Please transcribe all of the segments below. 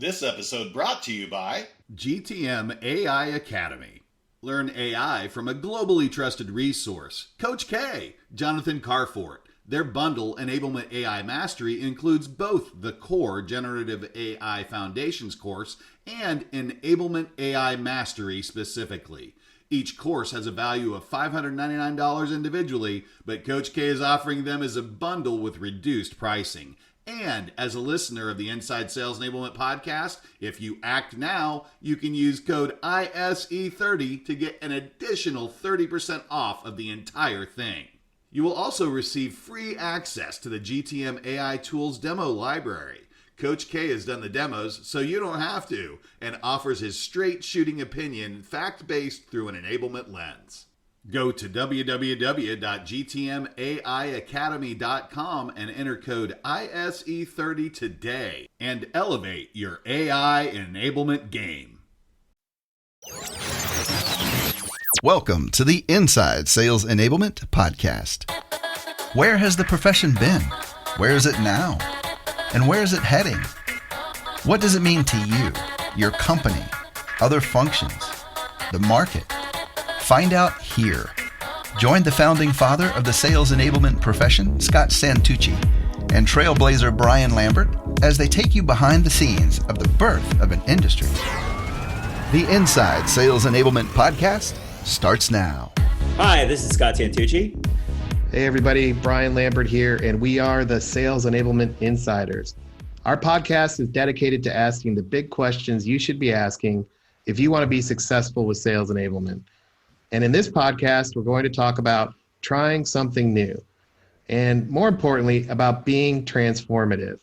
This episode brought to you by GTM AI Academy. Learn AI from a globally trusted resource. Coach K, Jonathan Carfort. Their bundle, Enablement AI Mastery, includes both the core Generative AI Foundations course and Enablement AI Mastery specifically. Each course has a value of $599 individually, but Coach K is offering them as a bundle with reduced pricing. And as a listener of the Inside Sales Enablement podcast, if you act now, you can use code ISE30 to get an additional 30% off of the entire thing. You will also receive free access to the GTM AI Tools demo library. Coach K has done the demos, so you don't have to, and offers his straight shooting opinion, fact-based through an enablement lens. Go to www.gtmaiacademy.com and enter code ISE30 today and elevate your AI enablement game. Welcome to the Inside Sales Enablement podcast. Where has the profession been? Where is it now? And where is it heading? What does it mean to you, your company, other functions, the market? Find out here. Join the founding father of the sales enablement profession, Scott Santucci, and trailblazer Brian Lambert as they take you behind the scenes of the birth of an industry. The Inside Sales Enablement podcast starts now. Hi, this is Scott Santucci. Hey everybody, Brian Lambert here, and we are the Sales Enablement Insiders. Our podcast is dedicated to asking the big questions you should be asking if you want to be successful with sales enablement. And in this podcast, we're going to talk about trying something new, and more importantly, about being transformative.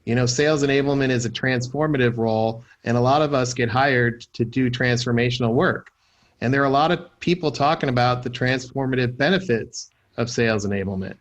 You know, sales enablement is a transformative role, and a lot of us get hired to do transformational work. And there are a lot of people talking about the transformative benefits of sales enablement.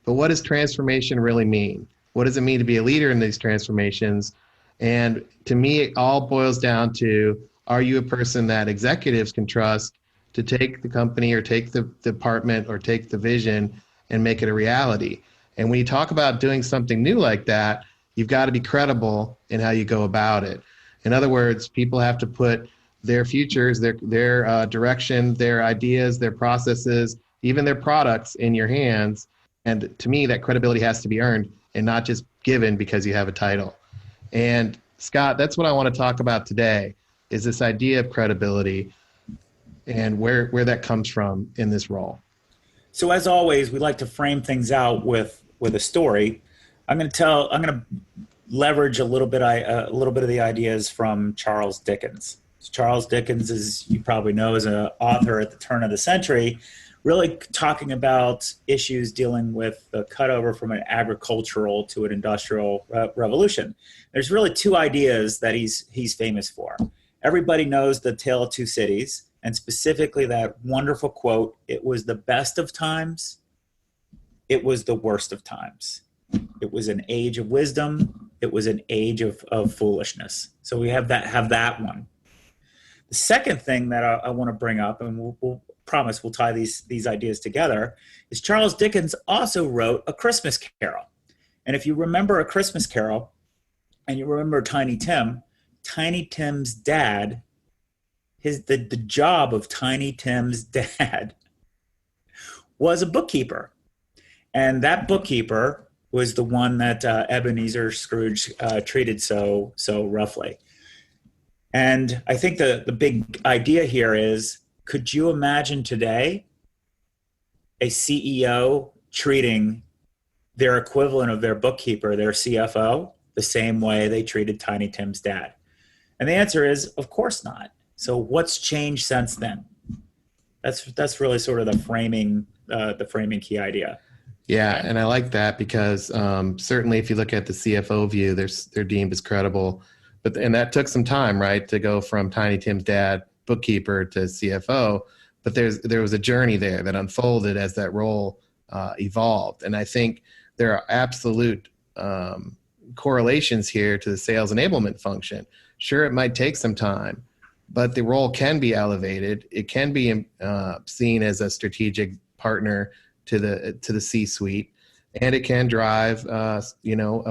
But what does transformation really mean? What does it mean to be a leader in these transformations? And to me, it all boils down to, are you a person that executives can trust to take the company or take the department or take the vision and make it a reality? And when you talk about doing something new like that, you've got to be credible in how you go about it. In other words, people have to put their futures, their direction, their ideas, their processes, even their products in your hands. And to me, that credibility has to be earned and not just given because you have a title. And Scott, that's what I want to talk about today, is this idea of credibility and where that comes from in this role. So as always, we like to frame things out with a story. I'm going to leverage a little bit of the ideas from Charles Dickens. So Charles Dickens, as you probably know, is an author at the turn of the century, really talking about issues dealing with the cutover from an agricultural to an industrial revolution. There's really two ideas that he's famous for. Everybody knows the Tale of Two Cities, and specifically that wonderful quote, "It was the best of times, it was the worst of times. It was an age of wisdom, it was an age of foolishness." So we have that one. The second thing that I want to bring up, and we'll promise we'll tie these ideas together, is Charles Dickens also wrote A Christmas Carol. And if you remember A Christmas Carol, and you remember Tiny Tim's dad, the job of Tiny Tim's dad was a bookkeeper. And that bookkeeper was the one that Ebenezer Scrooge treated so roughly. And I think the big idea here is, could you imagine today a CEO treating their equivalent of their bookkeeper, their CFO, the same way they treated Tiny Tim's dad? And the answer is, of course not. So what's changed since then? That's really sort of the framing key idea. Yeah, and I like that because certainly if you look at the CFO view, they're deemed as credible. And that took some time, right, to go from Tiny Tim's dad, bookkeeper, to CFO. But there was a journey there that unfolded as that role evolved. And I think there are absolute correlations here to the sales enablement function. Sure, it might take some time, but the role can be elevated. It can be seen as a strategic partner to the C-suite, and it can drive a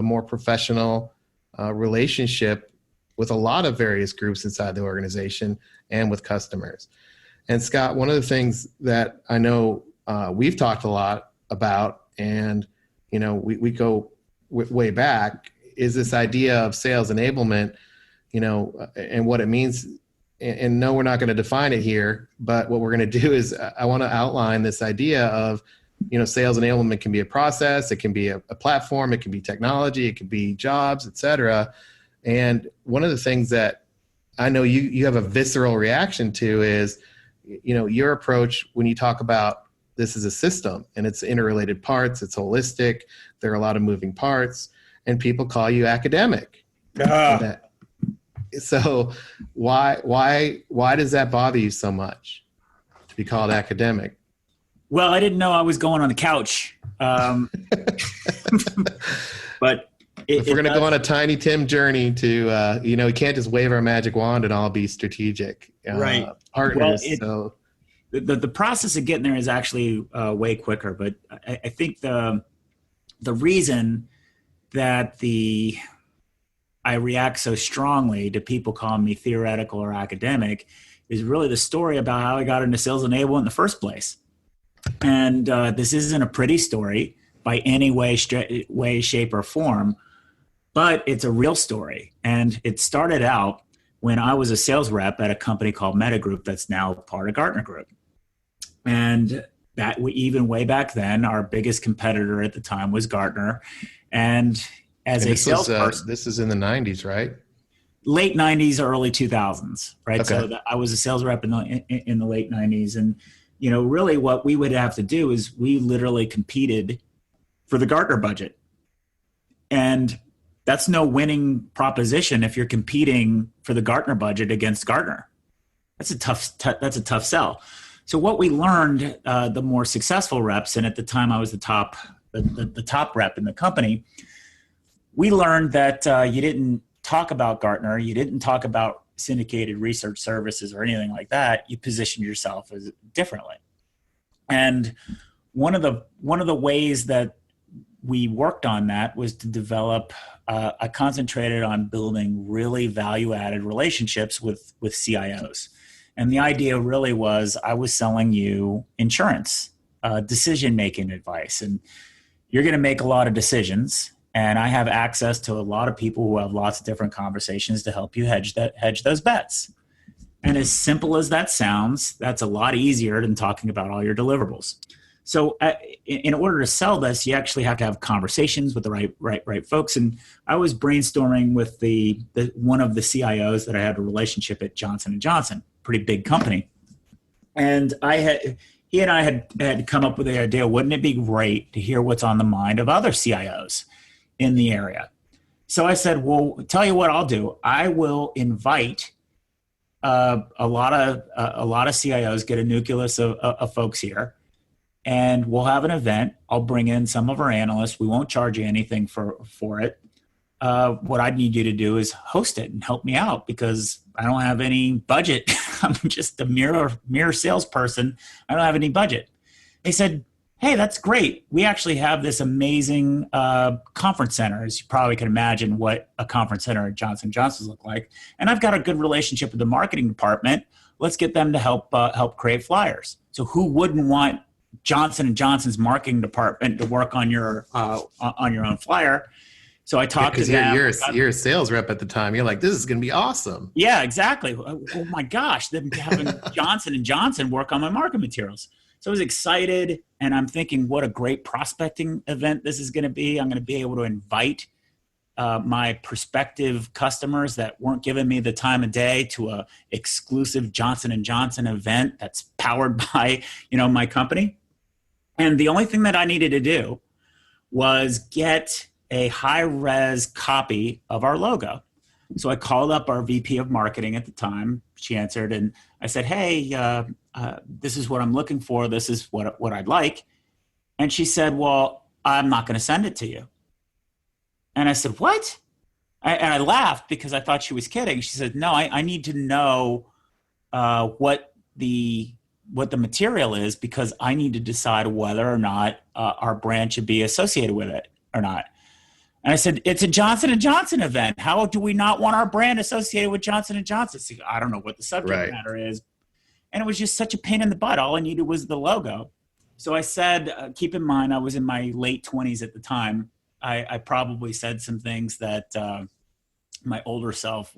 more professional relationship with a lot of various groups inside the organization and with customers. And Scott, one of the things that I know we've talked a lot about, and we go way back, is this idea of sales enablement, and what it means. And no, we're not going to define it here, but what we're going to do is I want to outline this idea of, sales enablement can be a process, it can be a platform, it can be technology, it can be jobs, et cetera. And one of the things that I know you have a visceral reaction to is, your approach when you talk about this is a system and it's interrelated parts, it's holistic, there are a lot of moving parts, and people call you academic. So why does that bother you so much to be called academic? Well, I didn't know I was going on the couch. But if we're going to go on a Tiny Tim journey to, we can't just wave our magic wand and all be strategic partners. Well, the process of getting there is actually way quicker. But I think the reason that I react so strongly to people calling me theoretical or academic is really the story about how I got into sales enablement in the first place. And this isn't a pretty story by any way, shape, or form, but it's a real story. And it started out when I was a sales rep at a company called Meta Group that's now part of Gartner Group. And that even way back then, our biggest competitor at the time was Gartner. And as a salesperson, this is in the 90s, right? Late 90s, early 2000s, right? Okay. So I was a sales rep in the late 90s. And, really what we would have to do is we literally competed for the Gartner budget. And that's no winning proposition if you're competing for the Gartner budget against Gartner. That's a tough sell. So what we learned, the more successful reps, and at the time I was the top rep in the company, we learned that you didn't talk about Gartner, you didn't talk about syndicated research services or anything like that. You positioned yourself as differently. And one of the ways that we worked on that was to develop. I concentrated on building really value-added relationships with CIOs. And the idea really was I was selling you insurance, decision-making advice. And you're going to make a lot of decisions. And I have access to a lot of people who have lots of different conversations to help you hedge those bets. And as simple as that sounds, that's a lot easier than talking about all your deliverables. So in order to sell this, you actually have to have conversations with the right folks. And I was brainstorming with the one of the CIOs that I had a relationship at Johnson & Johnson, pretty big company. And he and I had come up with the idea, wouldn't it be great to hear what's on the mind of other CIOs in the area? So I said, well, tell you what I'll do. I will invite a lot of CIOs, get a nucleus of folks here, and we'll have an event. I'll bring in some of our analysts. We won't charge you anything for it. What I need you to do is host it and help me out because I don't have any budget. I'm just a mere salesperson. I don't have any budget. They said, hey, that's great. We actually have this amazing conference center. As you probably can imagine what a conference center at Johnson & Johnson's look like. And I've got a good relationship with the marketing department. Let's get them to help create flyers. So who wouldn't want Johnson & Johnson's marketing department to work on your own flyer? So I talked to them. You're a sales rep at the time. You're like, this is going to be awesome. Yeah, exactly. Oh my gosh, them having Johnson & Johnson work on my marketing materials. So I was excited, and I'm thinking, what a great prospecting event this is going to be. I'm going to be able to invite my prospective customers that weren't giving me the time of day to a exclusive Johnson & Johnson event that's powered by, my company. And the only thing that I needed to do was get a high-res copy of our logo. So I called up our VP of marketing at the time. She answered, and I said, hey, this is what I'm looking for. This is what I'd like. And she said, well, I'm not going to send it to you. And I said, what? And I laughed because I thought she was kidding. She said, no, I need to know what the material is because I need to decide whether or not our brand should be associated with it or not. And I said, it's a Johnson & Johnson event. How do we not want our brand associated with Johnson & Johnson? So I don't know what the subject matter is. And it was just such a pain in the butt. All I needed was the logo. So I said, keep in mind, I was in my late 20s at the time. I probably said some things that my older self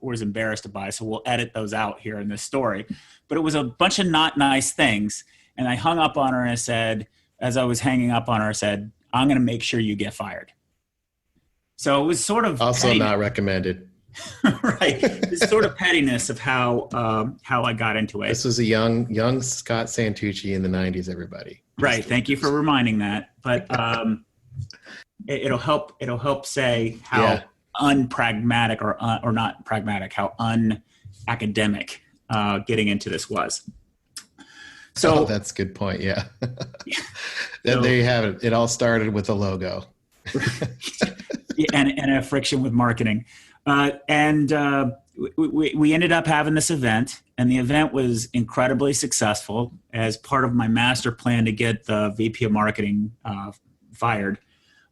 was embarrassed by. So we'll edit those out here in this story. But it was a bunch of not nice things. And I hung up on her and I said, as I was hanging up on her, I said, I'm going to make sure you get fired. So it was sort of also not recommended. Right. This sort of pettiness of how I got into it. This was a young Scott Santucci in the 90s, everybody. Right. Thank you for reminding that. But it'll help say how unpragmatic or not pragmatic, how unacademic getting into this was. So that's a good point. Yeah. Then there you have it. It all started with a logo. and a friction with marketing. We ended up having this event, and the event was incredibly successful. As part of my master plan to get the VP of marketing fired,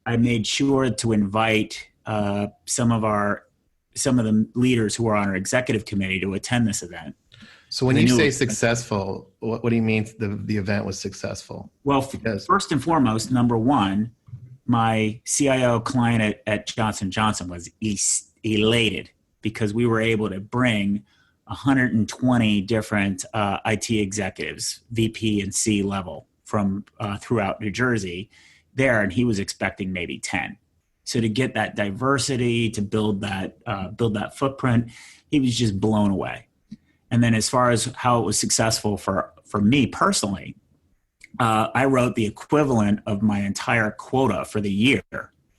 I made sure to invite some of the leaders who were on our executive committee to attend this event. So when you say successful, what do you mean the event was successful? Well, first and foremost, number one, my CIO client at Johnson & Johnson was elated because we were able to bring 120 different IT executives, VP and C level from throughout New Jersey there, and he was expecting maybe 10. So to get that diversity, to build that footprint, he was just blown away. And then as far as how it was successful for me personally, I wrote the equivalent of my entire quota for the year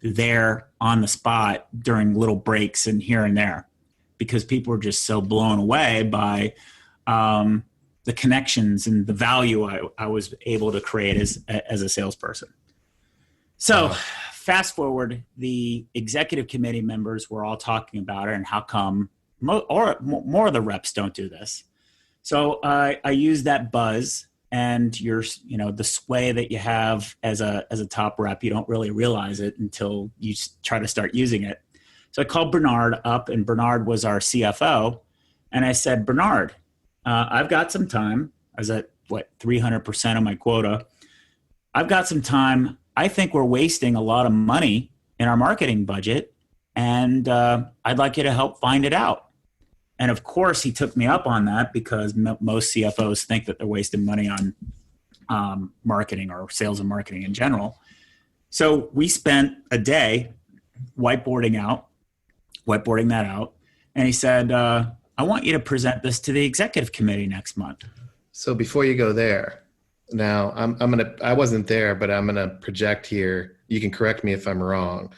there on the spot during little breaks and here and there, because people were just so blown away by the connections and the value I was able to create as a salesperson. So fast forward, the executive committee members were all talking about it and how come more of the reps don't do this. So I used that buzz. And the sway that you have as a top rep, you don't really realize it until you try to start using it. So I called Bernard up, and Bernard was our CFO. And I said, Bernard, I've got some time. I was at 300% of my quota. I've got some time. I think we're wasting a lot of money in our marketing budget, and I'd like you to help find it out. And of course, he took me up on that because most CFOs think that they're wasting money on marketing or sales and marketing in general. So we spent a day whiteboarding that out. And he said, I want you to present this to the executive committee next month. So before you go there, now I wasn't there, but I'm going to project here. You can correct me if I'm wrong,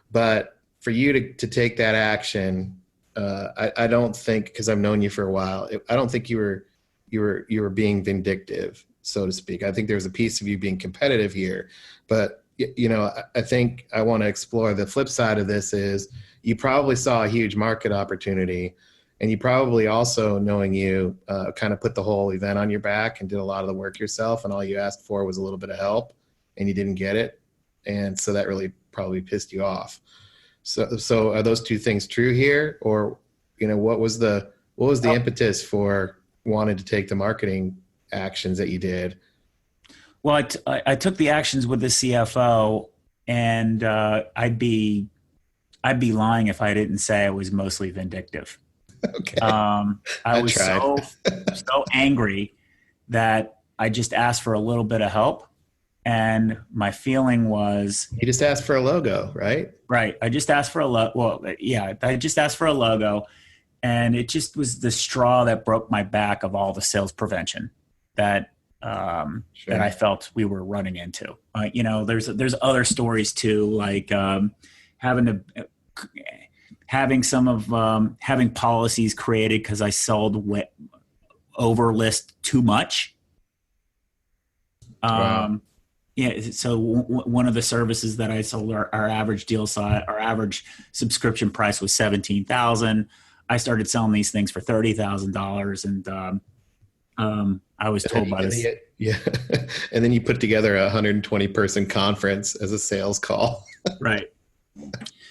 but for you to take that action, I don't think, because I've known you for a while, I don't think you were being vindictive, so to speak. I think there's a piece of you being competitive here, but I think I want to explore the flip side of this is you probably saw a huge market opportunity, and you probably also, knowing you, kind of put the whole event on your back and did a lot of the work yourself, and all you asked for was a little bit of help, and you didn't get it, and so that really probably pissed you off. So are those two things true here, or what was the impetus for wanting to take the marketing actions that you did? Well, I took the actions with the CFO, and I'd be lying if I didn't say I was mostly vindictive. Okay. I was so angry that I just asked for a little bit of help. And my feeling was... You just asked for a logo, right? Right. I just asked for a logo. Well, yeah, I just asked for a logo. And it just was the straw that broke my back of all the sales prevention that that I felt we were running into. There's other stories too, like having policies created because I sold over list too much. Wow. Yeah. So one of the services that I sold, our average deal size, our average subscription price was $17,000. I started selling these things for $30,000, and I was told by this. Yeah, and then you put together a 120 person conference as a sales call. Right.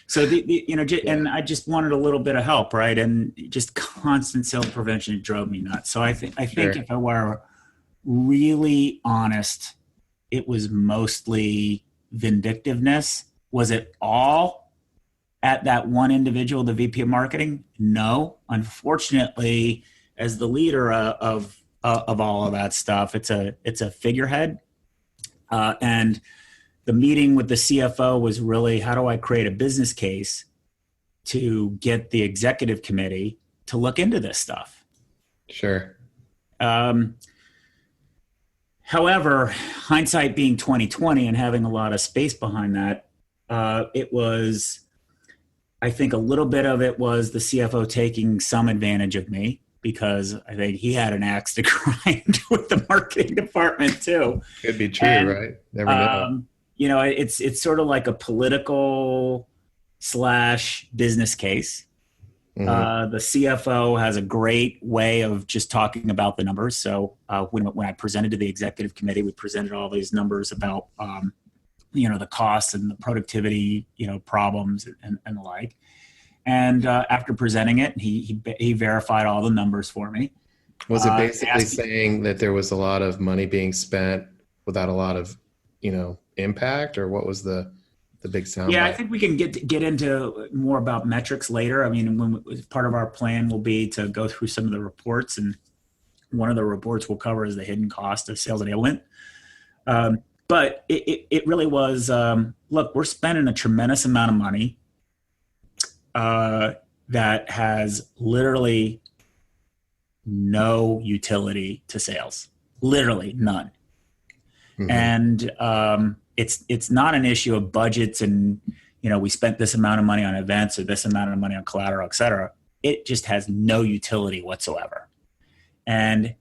So and I just wanted a little bit of help, right? And just constant sales prevention drove me nuts. So I think if I were really honest, it was mostly vindictiveness. Was it all at that one individual, the VP of marketing? No, unfortunately, as the leader of all of that stuff, it's a figurehead, and the meeting with the CFO was really, how do I create a business case to get the executive committee to look into this stuff? Sure. However, hindsight being 2020 and having a lot of space behind that, it was, I think a little bit of it was the CFO taking some advantage of me, because I think he had an axe to grind with the marketing department too. Could be true, right? Never know. It's sort of like a political / business case. Mm-hmm. The CFO has a great way of just talking about the numbers. So when I presented to the executive committee, we presented all these numbers about the costs and the productivity problems and the like. And after presenting it, he verified all the numbers for me. Was it basically saying that there was a lot of money being spent without a lot of impact, or what was the big sound? Yeah, I think we can get into more about metrics later. I mean, part of our plan will be to go through some of the reports, and one of the reports we'll cover is the hidden cost of sales enablement. But it really was, look, we're spending a tremendous amount of money that has literally no utility to sales, literally none. Mm-hmm. And it's not an issue of budgets and, we spent this amount of money on events or this amount of money on collateral, et cetera. It just has no utility whatsoever. And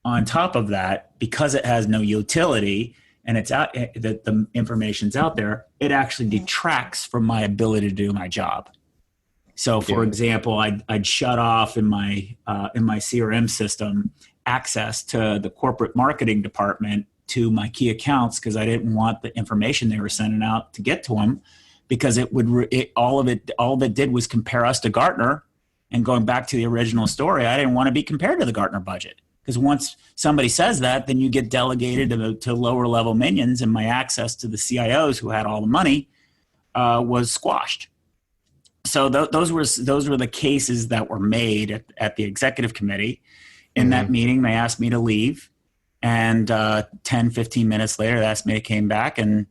on top of that, because it has no utility and it's out, that the information's out there, it actually detracts from my ability to do my job. So for example, I'd shut off in my CRM system access to the corporate marketing department to my key accounts, because I didn't want the information they were sending out to get to them, because all of it did was compare us to Gartner. And going back to the original story, I didn't want to be compared to the Gartner budget, because once somebody says that, then you get delegated to lower level minions, and my access to the CIOs who had all the money was squashed. So those were the cases that were made at the executive committee. In that meeting, they asked me to leave. And 10, 15 minutes later, they asked me to come back. And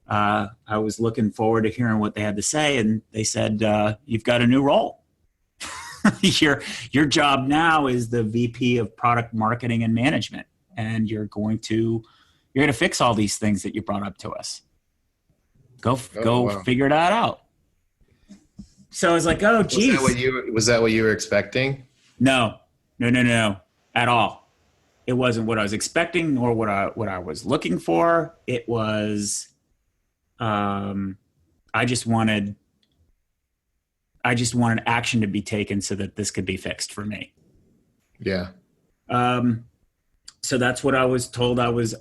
I was looking forward to hearing what they had to say. And they said, you've got a new role. Your job now is the VP of product marketing and management. And you're going to fix all these things that you brought up to us. Go figure that out. So I was like, oh, geez. Was that what you were expecting? No, at all. It wasn't what I was expecting or what I was looking for. It was, I just wanted action to be taken so that this could be fixed for me. Yeah. So that's what I was told I was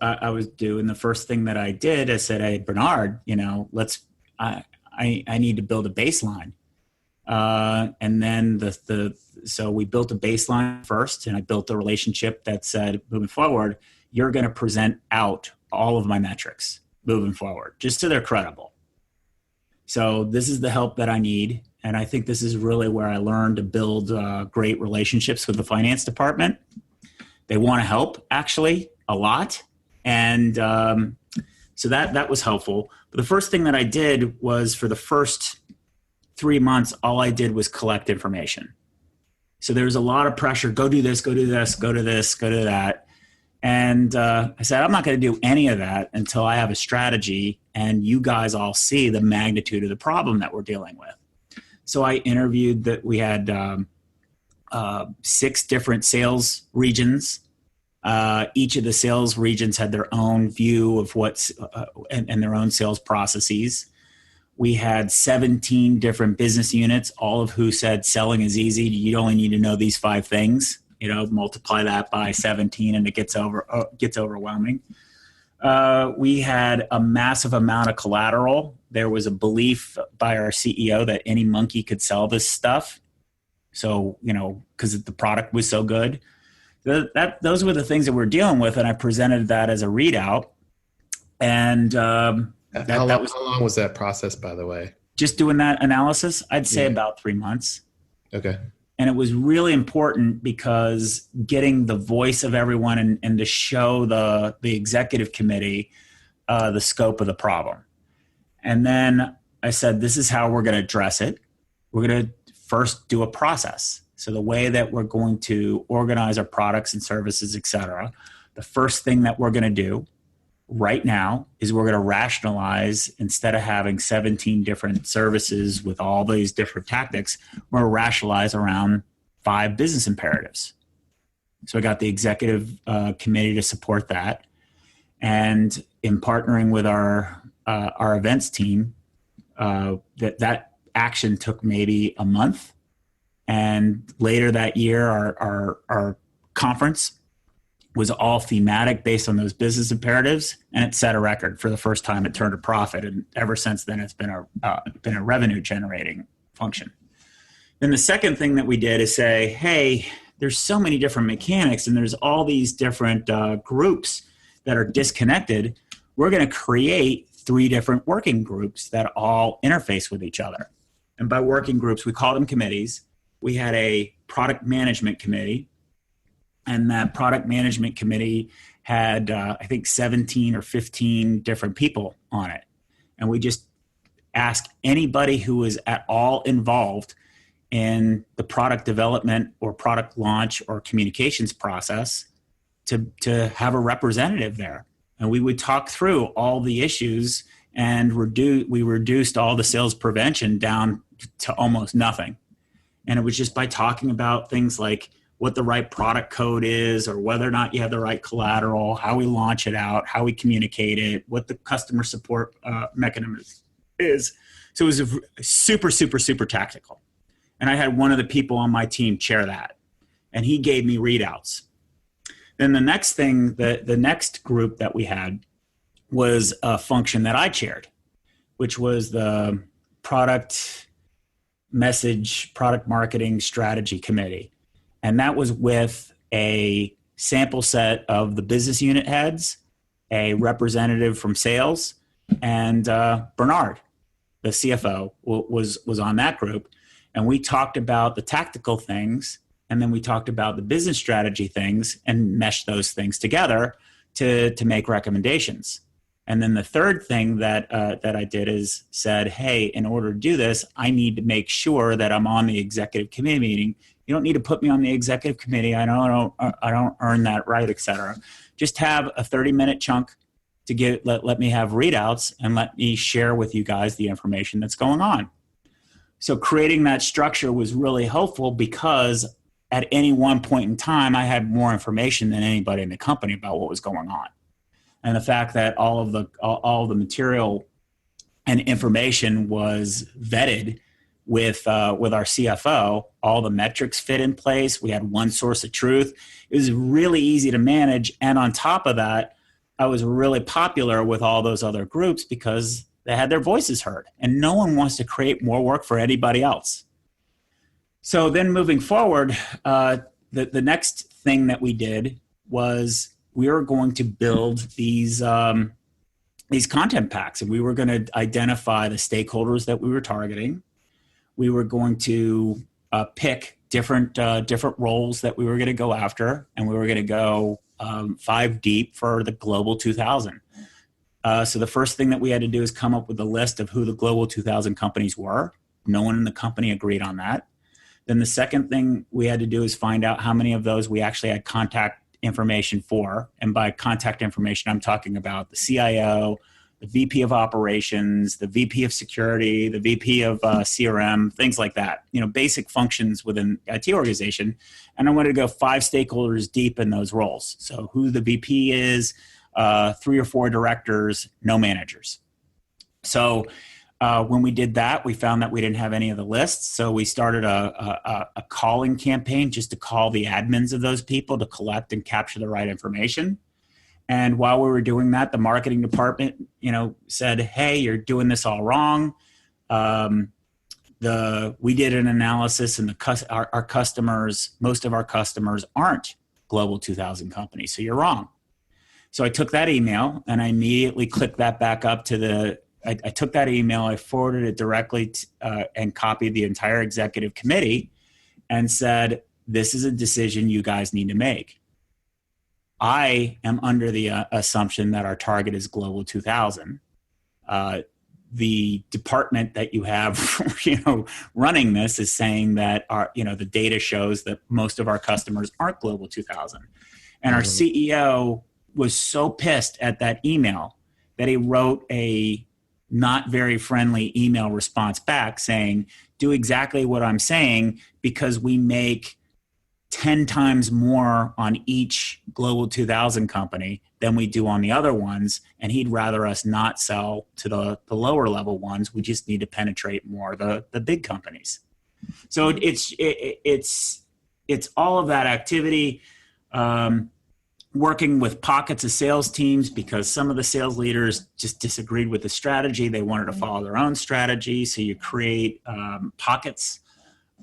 doing. The first thing that I did, I said, hey, Bernard, I need to build a baseline. And then so we built a baseline first, and I built a relationship that said, moving forward, you're going to present out all of my metrics moving forward, just so they're credible. So this is the help that I need. And I think this is really where I learned to build great relationships with the finance department. They want to help, actually, a lot. And so that was helpful. But the first thing that I did was, for the first 3 months, all I did was collect information. So there was a lot of pressure. Go do this, go do this, go to this, go to that. And I said, I'm not going to do any of that until I have a strategy and you guys all see the magnitude of the problem that we're dealing with. So I interviewed that. We had 6 different sales regions. Each of the sales regions had their own view of and their own sales processes. We had 17 different business units, all of who said selling is easy. You only need to know these 5 things. Multiply that by 17 and it gets overwhelming. We had a massive amount of collateral. There was a belief by our CEO that any monkey could sell this stuff. So, because the product was so good. Those were the things that we're dealing with, and I presented that as a readout. And how long was that process, by the way? Just doing that analysis, I'd say about 3 months. Okay. And it was really important because getting the voice of everyone and to show the executive committee the scope of the problem. And then I said, this is how we're going to address it. We're going to first do a process. So the way that we're going to organize our products and services, et cetera, the first thing that we're going to do right now is we're going to rationalize, instead of having 17 different services with all these different tactics, we're going to rationalize around 5 business imperatives. So I got the executive committee to support that. And in partnering with our events team, that action took maybe a month. And later that year, our conference was all thematic based on those business imperatives, and it set a record. For the first time, it turned a profit, and ever since then, it's been a revenue generating function. Then the second thing that we did is say, hey, there's so many different mechanics, and there's all these different groups that are disconnected. We're going to create 3 different working groups that all interface with each other. And by working groups, we call them committees. We had a product management committee, and that product management committee had, I think, 17 or 15 different people on it. And we just asked anybody who was at all involved in the product development or product launch or communications process to have a representative there. And we would talk through all the issues, and we reduced all the sales prevention down to almost nothing. And it was just by talking about things like what the right product code is, or whether or not you have the right collateral, how we launch it out, how we communicate it, what the customer support mechanism is. So it was super, super, super tactical. And I had one of the people on my team chair that, and he gave me readouts. Then the next thing, the next group that we had was a function that I chaired, which was the product marketing strategy committee. And that was with a sample set of the business unit heads, a representative from sales, and Bernard, the CFO, was on that group. And we talked about the tactical things, and then we talked about the business strategy things, and meshed those things together to make recommendations. And then the third thing that I did is said, hey, in order to do this, I need to make sure that I'm on the executive committee meeting. You don't need to put me on the executive committee. I don't earn that right, et cetera. Just have a 30-minute chunk to let me have readouts and let me share with you guys the information that's going on. So creating that structure was really helpful, because at any one point in time, I had more information than anybody in the company about what was going on. And the fact that all of the material and information was vetted with our CFO, all the metrics fit in place. We had one source of truth. It was really easy to manage. And on top of that, I was really popular with all those other groups because they had their voices heard, and no one wants to create more work for anybody else. So then moving forward, the next thing that we did was we were going to build these content packs, and we were going to identify the stakeholders that we were targeting. We were going to pick different roles that we were going to go after, and we were going to go 5 deep for the Global 2000. So the first thing that we had to do is come up with a list of who the Global 2000 companies were. No one in the company agreed on that. Then the second thing we had to do is find out how many of those we actually had contact information for. And by contact information, I'm talking about the CIO, the VP of operations, the VP of security, the VP of CRM, things like that, basic functions within the IT organization. And I wanted to go 5 stakeholders deep in those roles. So who the VP is, 3 or 4 directors, no managers. So when we did that, we found that we didn't have any of the lists. So we started a calling campaign just to call the admins of those people to collect and capture the right information. And while we were doing that, the marketing department, said, "Hey, you're doing this all wrong." We did an analysis, and our customers, most of our customers aren't Global 2000 companies, so you're wrong. So I took that email and I immediately clicked that back up to I took that email, I forwarded it directly and copied the entire executive committee and said, "This is a decision you guys need to make. I am under the assumption that our target is Global 2000. The department that you have, running this is saying that the data shows that most of our customers aren't Global 2000." And our CEO was so pissed at that email that he wrote a not very friendly email response back saying, "Do exactly what I'm saying because we make 10 times more on each Global 2000 company than we do on the other ones. And he'd rather us not sell to the lower level ones. We just need to penetrate more the big companies." So it's all of that activity, working with pockets of sales teams because some of the sales leaders just disagreed with the strategy. They wanted to follow their own strategy. So you create pockets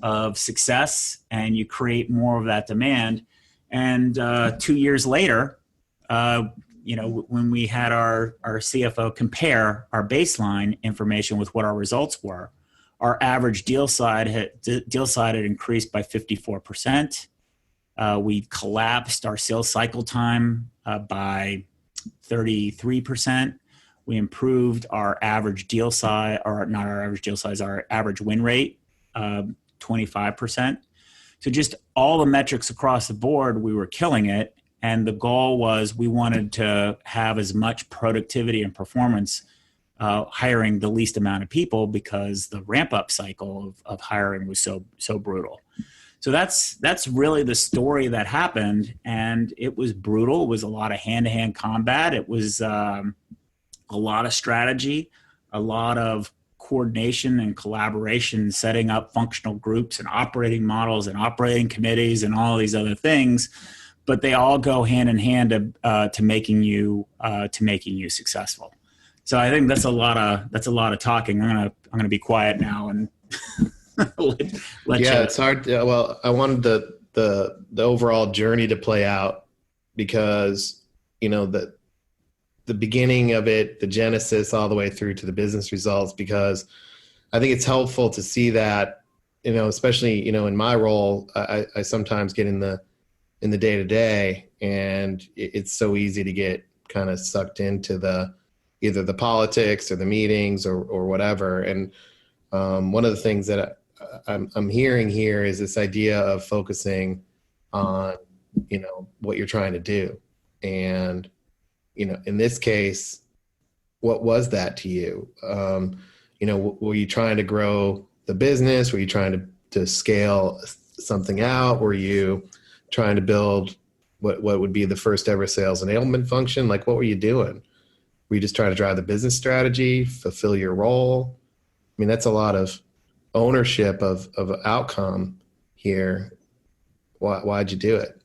of success and you create more of that demand. And 2 years later, when we had our CFO compare our baseline information with what our results were, our average deal size had increased by 54%. We collapsed our sales cycle time by 33%. We improved our average deal size, or not our average deal size, our average win rate, 25%. So just all the metrics across the board, we were killing it. And the goal was we wanted to have as much productivity and performance hiring the least amount of people because the ramp up cycle of hiring was so brutal. So that's really the story that happened. And it was brutal. It was a lot of hand-to-hand combat. It was a lot of strategy, a lot of coordination and collaboration, setting up functional groups and operating models and operating committees and all these other things. But they all go hand in hand to making you successful. So I think that's a lot of talking. I'm gonna be quiet now and let you. It's hard. Well, I wanted the overall journey to play out because the beginning of it, the genesis, all the way through to the business results. Because I think it's helpful to see that, especially in my role, I sometimes get in the day-to-day, and it's so easy to get kind of sucked into either the politics or the meetings or whatever. And one of the things that I'm hearing here is this idea of focusing on, what you're trying to do. And, in this case, what was that to you? Were you trying to grow the business? Were you trying to scale something out? Were you trying to build what would be the first ever sales enablement function? Like, what were you doing? Were you just trying to drive the business strategy, fulfill your role? I mean, that's a lot of ownership of outcome here. Why'd you do it?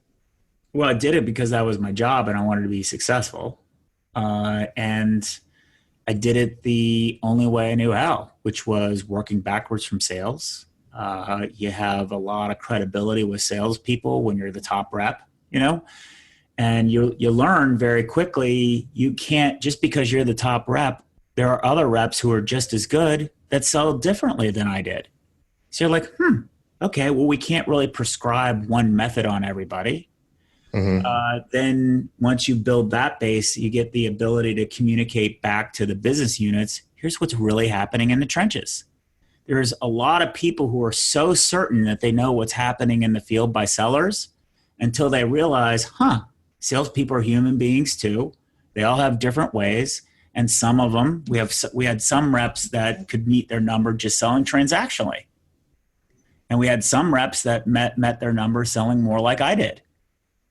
Well, I did it because that was my job and I wanted to be successful. And I did it the only way I knew how, which was working backwards from sales. You have a lot of credibility with salespeople when you're the top rep, and you learn very quickly. You can't, just because you're the top rep, there are other reps who are just as good that sell differently than I did. So you're like, okay, well, we can't really prescribe one method on everybody. Mm-hmm. Then once you build that base, you get the ability to communicate back to the business units. Here's what's really happening in the trenches. There's a lot of people who are so certain that they know what's happening in the field by sellers until they realize, salespeople are human beings too. They all have different ways. And some of them, we had some reps that could meet their number just selling transactionally. And we had some reps that met their number selling more like I did,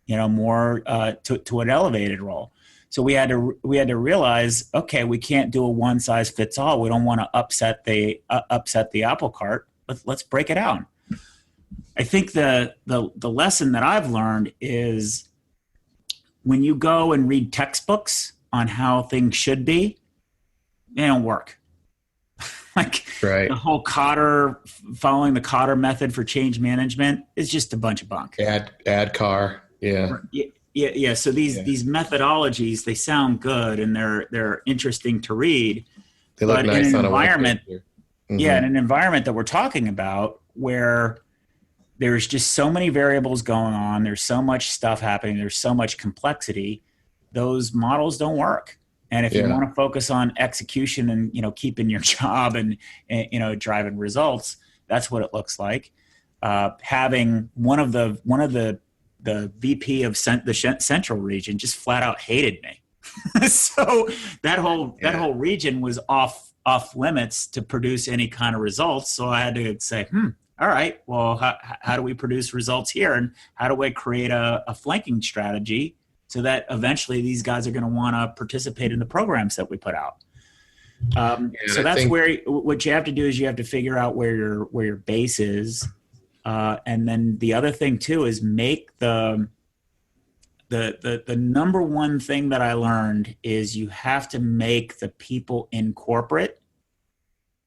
more to an elevated role. So we had to realize, okay, we can't do a one size fits all. We don't want to upset the apple cart. Let's break it out. I think the lesson that I've learned is when you go and read textbooks on how things should be, they don't work. Like Right. the whole following the Cotter method for change management is just a bunch of bunk. Add car. Yeah. Yeah. So these methodologies, they sound good and they're interesting to read. They look but nice in an on environment, a in an environment that we're talking about where there's just so many variables going on, there's so much stuff happening, there's so much complexity, those models don't work. And if you want to focus on execution and, keeping your job and driving results, that's what it looks like. Having one of the VP of the Central region just flat out hated me. So that whole region was off limits to produce any kind of results. So I had to say, all right, well, how do we produce results here? And how do I create a flanking strategy so that eventually these guys are going to want to participate in the programs that we put out? So that's where what you have to do is you have to figure out where your base is. And then the other thing too is make the number one thing that I learned is you have to make the people in corporate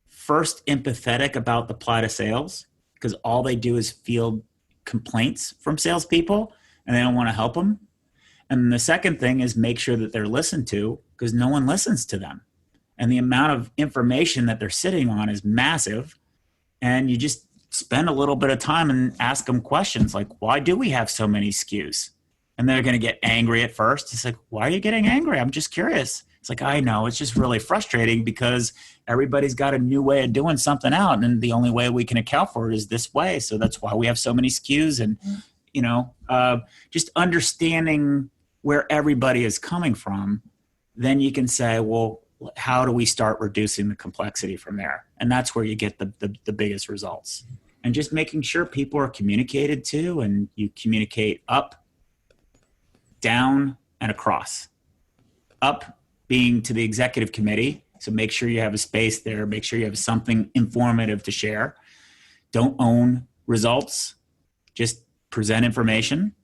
first empathetic about the plight of sales, because all they do is field complaints from salespeople and they don't want to help them. And the second thing is make sure that they're listened to, because no one listens to them. And the amount of information that they're sitting on is massive. And you just spend a little bit of time and ask them questions like, why do we have so many SKUs? And they're going to get angry at first. It's like, why are you getting angry? I'm just curious. It's like, I know, it's just really frustrating because everybody's got a new way of doing something out. And the only way we can account for it is this way. So that's why we have so many SKUs. And, just understanding where everybody is coming from, then you can say, well, how do we start reducing the complexity from there? And that's where you get the biggest results. And just making sure people are communicated to, and you communicate up, down, and across. Up being to the executive committee. So make sure you have a space there. Make sure you have something informative to share. Don't own results. Just present information.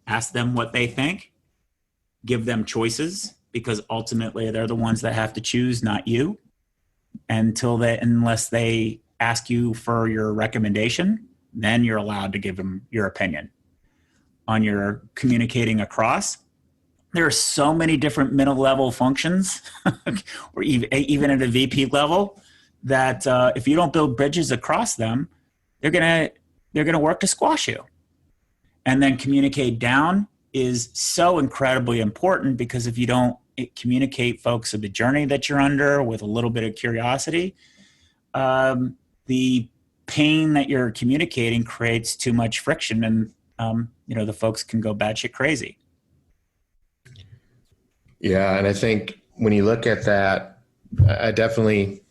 Ask them what they think. Give them choices, because ultimately they're the ones that have to choose, not you. Unless they ask you for your recommendation, then you're allowed to give them your opinion. On your communicating across, there are so many different middle level functions, or even at a VP level, that if you don't build bridges across them, they're gonna work to squash you. And then communicate down is so incredibly important, because if you don't communicate folks of the journey that you're under with a little bit of curiosity, the pain that you're communicating creates too much friction, and the folks can go batshit crazy. Yeah, and I think when you look at that, I definitely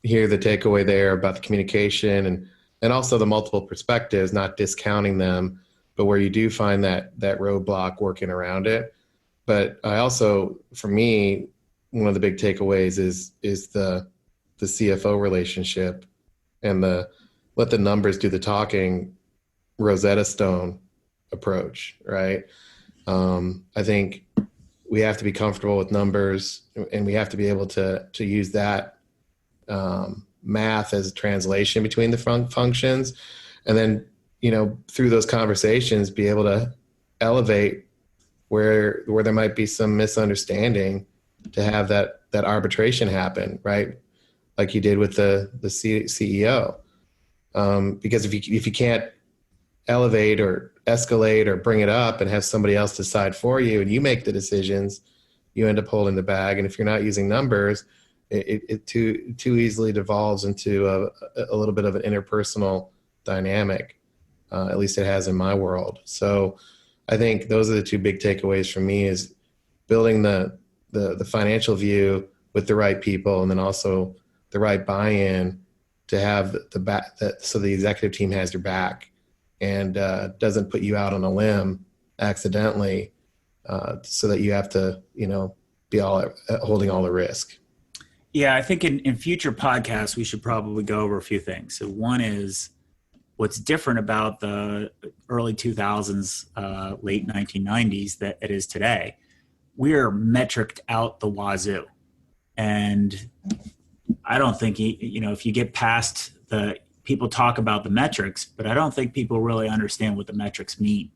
hear the takeaway there about the communication and also the multiple perspectives, not discounting them, but where you do find that roadblock, working around it. But I also, for me, one of the big takeaways is the CFO relationship and the let the numbers do the talking Rosetta Stone approach, right? I think we have to be comfortable with numbers, and we have to be able to use that math as a translation between the functions, and then through those conversations be able to elevate where there might be some misunderstanding, to have that arbitration happen, right? Like you did with the CEO. Because if you can't elevate or escalate or bring it up and have somebody else decide for you, and you make the decisions, you end up holding the bag. And if you're not using numbers, it too easily devolves into a little bit of an interpersonal dynamic. At least it has in my world. So I think those are the two big takeaways for me, is building the financial view with the right people, and then also the right buy-in to have so the executive team has your back and doesn't put you out on a limb accidentally, so that you have to be holding all the risk. Yeah, I think in future podcasts we should probably go over a few things. So one is What's different about the early 2000s, late 1990s that it is today, we're metriced out the wazoo. And I don't think, if you get past people talk about the metrics, but I don't think people really understand what the metrics mean.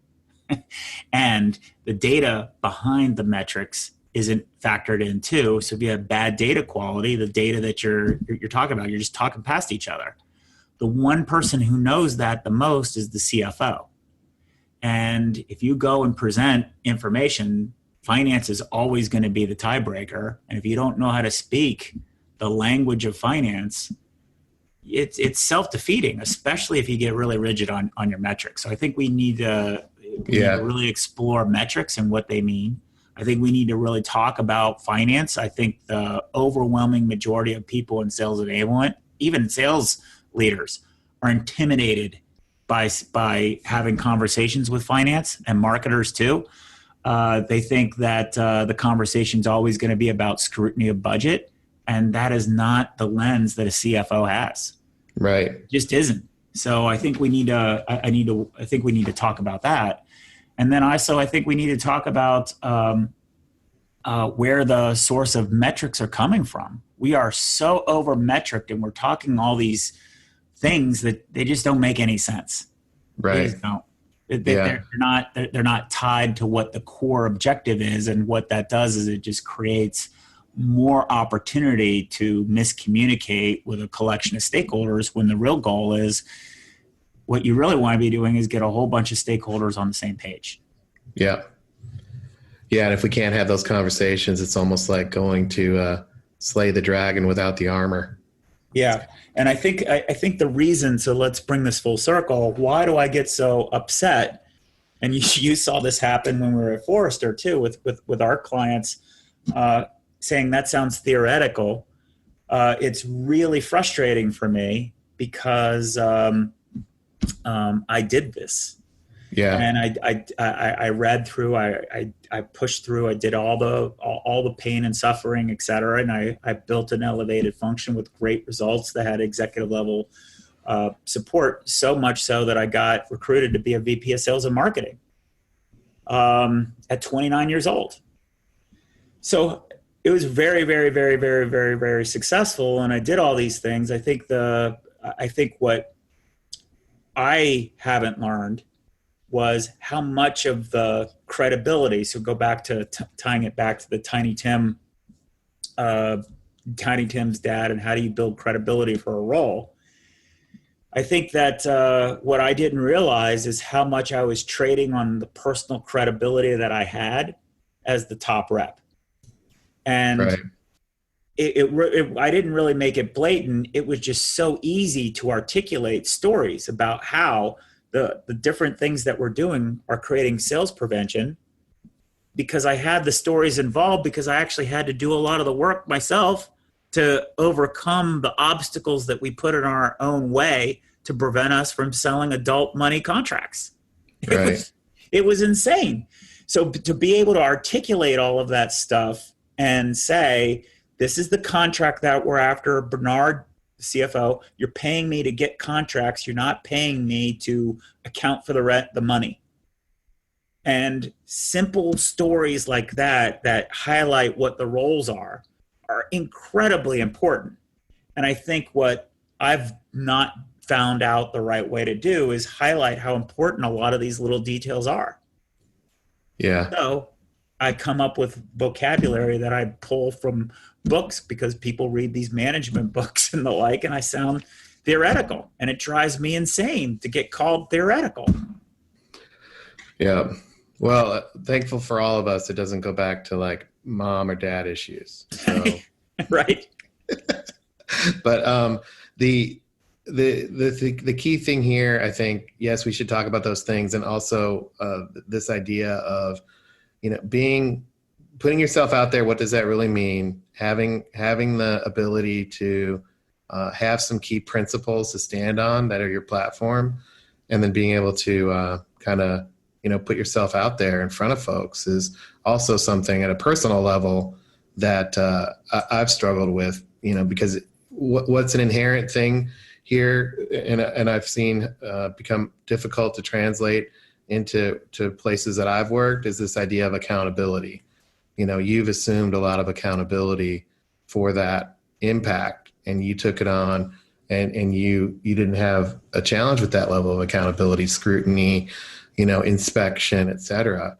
And the data behind the metrics isn't factored in too. So if you have bad data quality, the data that you're talking about, you're just talking past each other. The one person who knows that the most is the CFO. And if you go and present information, finance is always going to be the tiebreaker. And if you don't know how to speak the language of finance, it's self-defeating, especially if you get really rigid on your metrics. So I think we need to really explore metrics and what they mean. I think we need to really talk about finance. I think the overwhelming majority of people in sales enablement, even sales leaders, are intimidated by having conversations with finance, and marketers too. They think that the conversation is always going to be about scrutiny of budget, and that is not the lens that a CFO has. Right. It just isn't. So I think we need to. I think we need to talk about that, and then also I think we need to talk about where the source of metrics are coming from. We are so over metriced, and we're talking all these things that they just don't make any sense. Right. They just don't. They're not tied to what the core objective is, and what that does is it just creates more opportunity to miscommunicate with a collection of stakeholders, when the real goal is, what you really want to be doing is get a whole bunch of stakeholders on the same page. Yeah. Yeah. And if we can't have those conversations, it's almost like going to slay the dragon without the armor. Yeah. And I think the reason, so let's bring this full circle. Why do I get so upset? And you saw this happen when we were at Forrester too, with our clients, saying that sounds theoretical. It's really frustrating for me because I did this. Yeah. And I read through, I pushed through, I did all the pain and suffering, et cetera. And I built an elevated function with great results that had executive level support, so much so that I got recruited to be a VP of sales and marketing at 29 years old. So it was very, very, very, very, very, very successful. And I did all these things. I think what I haven't learned was how much of the credibility. So go back to tying it back to the Tiny Tim's dad, and how do you build credibility for a role? I think that what I didn't realize is how much I was trading on the personal credibility that I had as the top rep. And right. I didn't really make it blatant. It was just so easy to articulate stories about how the different things that we're doing are creating sales prevention, because I had the stories involved, because I actually had to do a lot of the work myself to overcome the obstacles that we put in our own way to prevent us from selling adult money contracts. Right. It was insane. So to be able to articulate all of that stuff and say, this is the contract that we're after, Bernard, CFO, you're paying me to get contracts. You're not paying me to account for the money. And simple stories like that highlight what the roles are incredibly important. And I think what I've not found out the right way to do is highlight how important a lot of these little details are. Yeah. So I come up with vocabulary that I pull from books, because people read these management books and the like, and I sound theoretical, and it drives me insane to get called theoretical. Yeah. Well, thankful for all of us, it doesn't go back to like mom or dad issues. So. Right. But the key thing here, I think, yes, we should talk about those things, and also this idea of, putting yourself out there. What does that really mean? Having the ability to have some key principles to stand on that are your platform, and then being able to kind of put yourself out there in front of folks is also something at a personal level that I've struggled with. Because what's an inherent thing here, and I've seen become difficult to translate into places that I've worked, is this idea of accountability. You've assumed a lot of accountability for that impact, and you took it on, and you didn't have a challenge with that level of accountability, scrutiny, inspection, et cetera.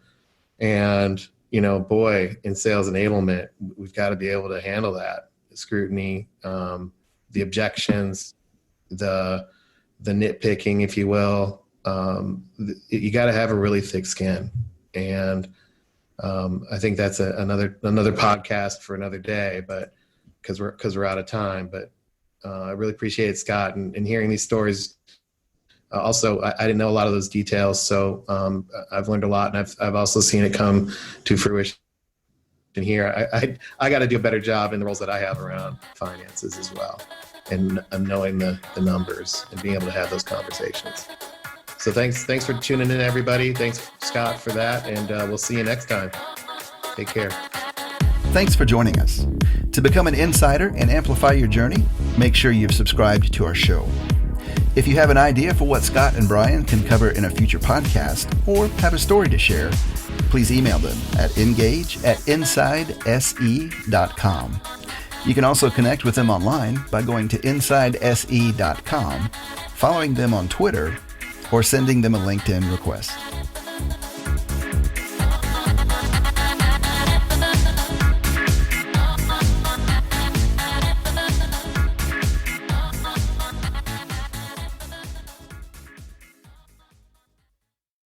And, boy, in sales enablement, we've got to be able to handle that scrutiny, the objections, the nitpicking, if you will. You got to have a really thick skin. And I think that's another podcast for another day, but because we're out of time. But I really appreciate it, Scott, and hearing these stories. Also, I didn't know a lot of those details, so I've learned a lot, and I've also seen it come to fruition here. I got to do a better job in the roles that I have around finances as well, and knowing the numbers and being able to have those conversations. So thanks for tuning in, everybody. Thanks, Scott, for that, and we'll see you next time. Take care. Thanks for joining us. To become an insider and amplify your journey, make sure you've subscribed to our show. If you have an idea for what Scott and Brian can cover in a future podcast, or have a story to share, please email them at engage@insidese.com. You can also connect with them online by going to insidese.com, following them on Twitter, or sending them a LinkedIn request.